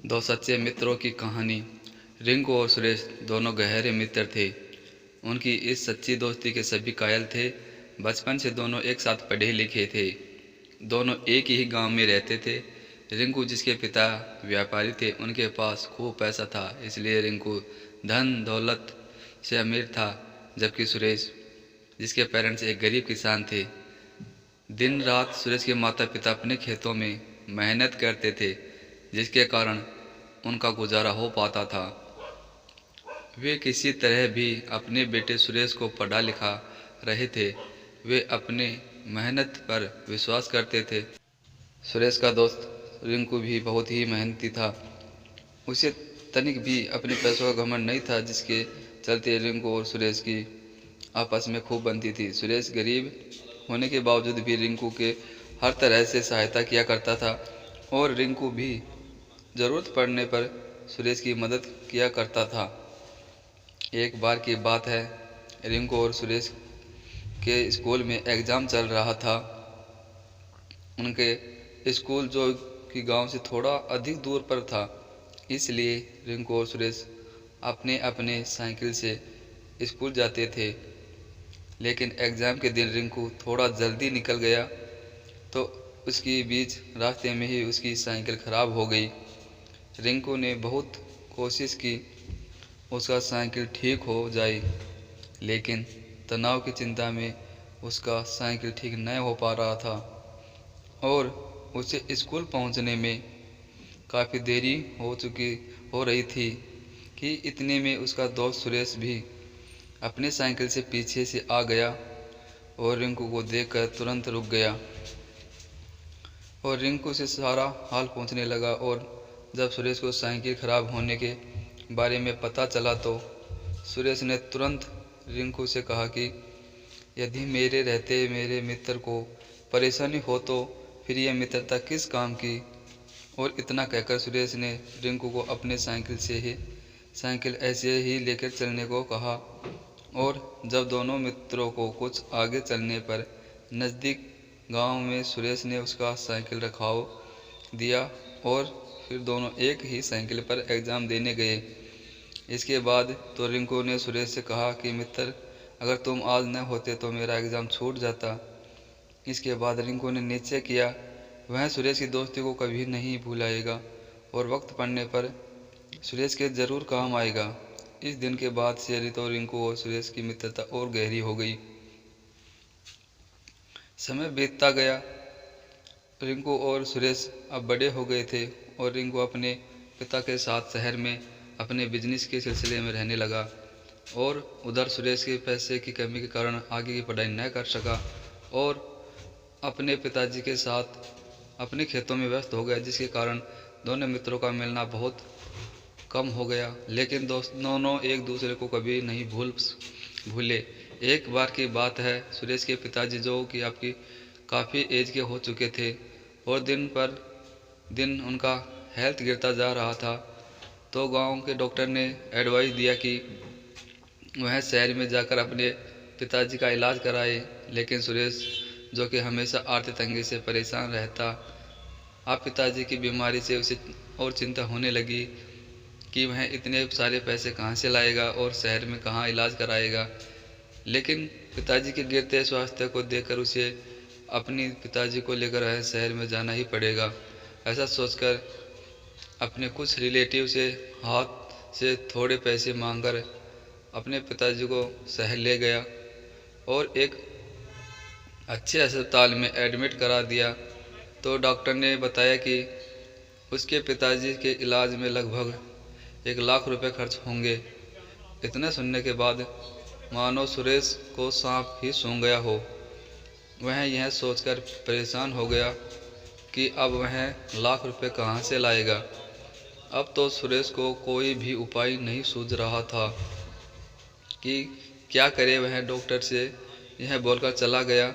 दो सच्चे मित्रों की कहानी। रिंकू और सुरेश दोनों गहरे मित्र थे। उनकी इस सच्ची दोस्ती के सभी कायल थे। बचपन से दोनों एक साथ पढ़े लिखे थे। दोनों एक ही गांव में रहते थे। रिंकू, जिसके पिता व्यापारी थे, उनके पास खूब पैसा था, इसलिए रिंकू धन दौलत से अमीर था। जबकि सुरेश, जिसके पेरेंट्स एक गरीब किसान थे, दिन रात सुरेश के माता पिता अपने खेतों में मेहनत करते थे, जिसके कारण उनका गुजारा हो पाता था। वे किसी तरह भी अपने बेटे सुरेश को पढ़ा लिखा रहे थे। वे अपने मेहनत पर विश्वास करते थे। सुरेश का दोस्त रिंकू भी बहुत ही मेहनती था। उसे तनिक भी अपने पैसों का घमंड नहीं था, जिसके चलते रिंकू और सुरेश की आपस में खूब बनती थी। सुरेश गरीब होने के बावजूद भी रिंकू के हर तरह से सहायता किया करता था और रिंकू भी ज़रूरत पड़ने पर सुरेश की मदद किया करता था। एक बार की बात है, रिंकू और सुरेश के स्कूल में एग्ज़ाम चल रहा था। उनके स्कूल जो कि गांव से थोड़ा अधिक दूर पर था, इसलिए रिंकू और सुरेश अपने अपने साइकिल से स्कूल जाते थे। लेकिन एग्ज़ाम के दिन रिंकू थोड़ा जल्दी निकल गया तो उसकी बीच रास्ते में ही उसकी साइकिल ख़राब हो गई। रिंकू ने बहुत कोशिश की उसका साइकिल ठीक हो जाए, लेकिन तनाव की चिंता में उसका साइकिल ठीक नहीं हो पा रहा था और उसे स्कूल पहुंचने में काफ़ी देरी हो रही थी कि इतने में उसका दोस्त सुरेश भी अपने साइकिल से पीछे से आ गया और रिंकू को देखकर तुरंत रुक गया और रिंकू से सारा हाल पूछने लगा। और जब सुरेश को साइकिल खराब होने के बारे में पता चला तो सुरेश ने तुरंत रिंकू से कहा कि यदि मेरे रहते मेरे मित्र को परेशानी हो तो फिर यह मित्रता किस काम की। और इतना कहकर सुरेश ने रिंकू को अपने साइकिल ऐसे ही लेकर चलने को कहा। और जब दोनों मित्रों को कुछ आगे चलने पर नज़दीक गांव में सुरेश ने उसका साइकिल रखाव दिया और फिर दोनों एक ही साइकिल पर एग्ज़ाम देने गए। इसके बाद तो रिंकू ने सुरेश से कहा कि मित्र, अगर तुम आज न होते तो मेरा एग्ज़ाम छूट जाता। इसके बाद रिंकू ने निश्चय किया वह सुरेश की दोस्ती को कभी नहीं भुलाएगा और वक्त पड़ने पर सुरेश के ज़रूर काम आएगा। इस दिन के बाद से रिंकू और सुरेश की मित्रता और गहरी हो गई। समय बीतता गया। रिंकू और सुरेश अब बड़े हो गए थे और रिंकू अपने पिता के साथ शहर में अपने बिजनेस के सिलसिले में रहने लगा और उधर सुरेश के पैसे की कमी के कारण आगे की पढ़ाई न कर सका और अपने पिताजी के साथ अपने खेतों में व्यस्त हो गया, जिसके कारण दोनों मित्रों का मिलना बहुत कम हो गया। लेकिन दोनों एक दूसरे को कभी नहीं भूले। एक बार की बात है, सुरेश के पिताजी जो कि आपकी काफ़ी एज के हो चुके थे और दिन पर दिन उनका हेल्थ गिरता जा रहा था, तो गांव के डॉक्टर ने एडवाइस दिया कि वह शहर में जाकर अपने पिताजी का इलाज कराए। लेकिन सुरेश, जो कि हमेशा आर्थिक तंगी से परेशान रहता, अब पिताजी की बीमारी से उसे और चिंता होने लगी कि वह इतने सारे पैसे कहाँ से लाएगा और शहर में कहाँ इलाज कराएगा। लेकिन पिताजी के गिरते स्वास्थ्य को देखकर उसे अपनी पिताजी को लेकर शहर में जाना ही पड़ेगा। ऐसा सोचकर अपने कुछ रिलेटिव से हाथ से थोड़े पैसे मांगकर अपने पिताजी को शहर ले गया और एक अच्छे अस्पताल में एडमिट करा दिया। तो डॉक्टर ने बताया कि उसके पिताजी के इलाज में लगभग 1 लाख रुपए खर्च होंगे। इतना सुनने के बाद मानो सुरेश को सांप ही सूंघ गया हो। वह यह सोचकर परेशान हो गया कि अब वह 1 लाख रुपए कहाँ से लाएगा। अब तो सुरेश को कोई भी उपाय नहीं सूझ रहा था कि क्या करे। वह डॉक्टर से यह बोलकर चला गया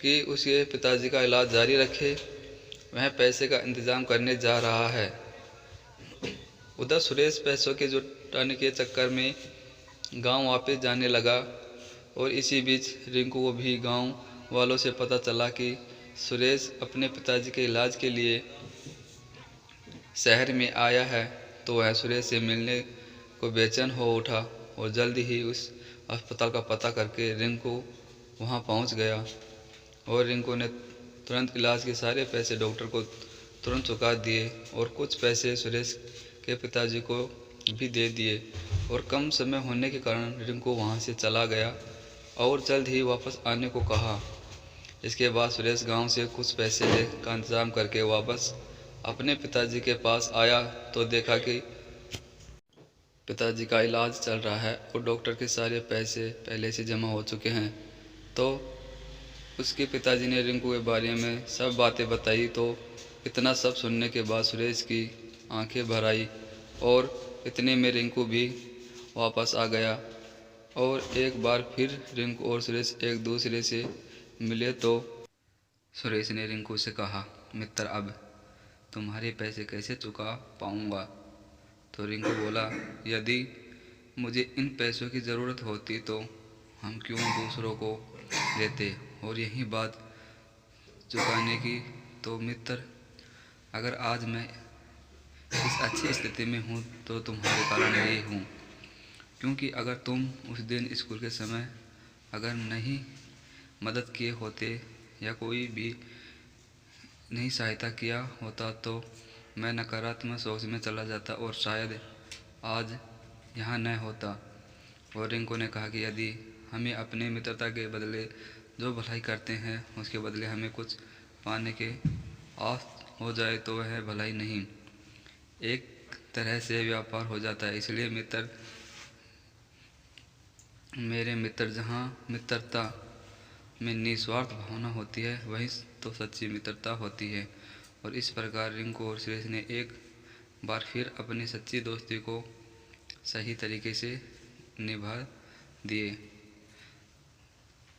कि उसके पिताजी का इलाज जारी रखे, वह पैसे का इंतज़ाम करने जा रहा है। उधर सुरेश पैसों के जुटाने के चक्कर में गांव वापस जाने लगा और इसी बीच रिंकू को भी गांव वालों से पता चला कि सुरेश अपने पिताजी के इलाज के लिए शहर में आया है तो वह सुरेश से मिलने को बेचैन हो उठा और जल्द ही उस अस्पताल का पता करके रिंकू वहां पहुंच गया और रिंकू ने तुरंत इलाज के सारे पैसे डॉक्टर को तुरंत चुका दिए और कुछ पैसे सुरेश के पिताजी को भी दे दिए और कम समय होने के कारण रिंकू वहां से चला गया और जल्द ही वापस आने को कहा। इसके बाद सुरेश गांव से कुछ पैसे ले का इंतजाम करके वापस अपने पिताजी के पास आया तो देखा कि पिताजी का इलाज चल रहा है और डॉक्टर के सारे पैसे पहले से जमा हो चुके हैं। तो उसके पिताजी ने रिंकू के बारे में सब बातें बताई। तो इतना सब सुनने के बाद सुरेश की आंखें भर आई और इतने में रिंकू भी वापस आ गया और एक बार फिर रिंकू और सुरेश एक दूसरे से मिले। तो सुरेश ने रिंकू से कहा, मित्र अब तुम्हारे पैसे कैसे चुका पाऊंगा? तो रिंकू बोला, यदि मुझे इन पैसों की ज़रूरत होती तो हम क्यों दूसरों को देते, और यही बात चुकाने की। तो मित्र अगर आज मैं इस अच्छी स्थिति में हूँ तो तुम्हारे कारण ही हूँ, क्योंकि अगर तुम उस दिन स्कूल के समय अगर नहीं मदद किए होते या कोई भी नहीं सहायता किया होता तो मैं नकारात्मक सोच में चला जाता और शायद आज यहाँ न होता। और रिंकू ने कहा कि यदि हमें अपने मित्रता के बदले जो भलाई करते हैं उसके बदले हमें कुछ पाने के आस हो जाए तो वह भलाई नहीं, एक तरह से व्यापार हो जाता है। इसलिए मित्र मेरे मित्र, जहाँ मित्रता में निस्वार्थ भावना होती है वही तो सच्ची मित्रता होती है। और इस प्रकार रिंकू और सुरेश ने एक बार फिर अपनी सच्ची दोस्ती को सही तरीके से निभा दिए।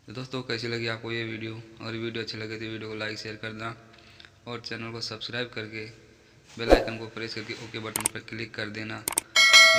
तो दोस्तों कैसी लगी आपको ये वीडियो? अगर वीडियो अच्छी लगे तो वीडियो को लाइक शेयर कर देना और चैनल को सब्सक्राइब करके बेल आइकन को प्रेस करके ओके बटन पर क्लिक कर देना।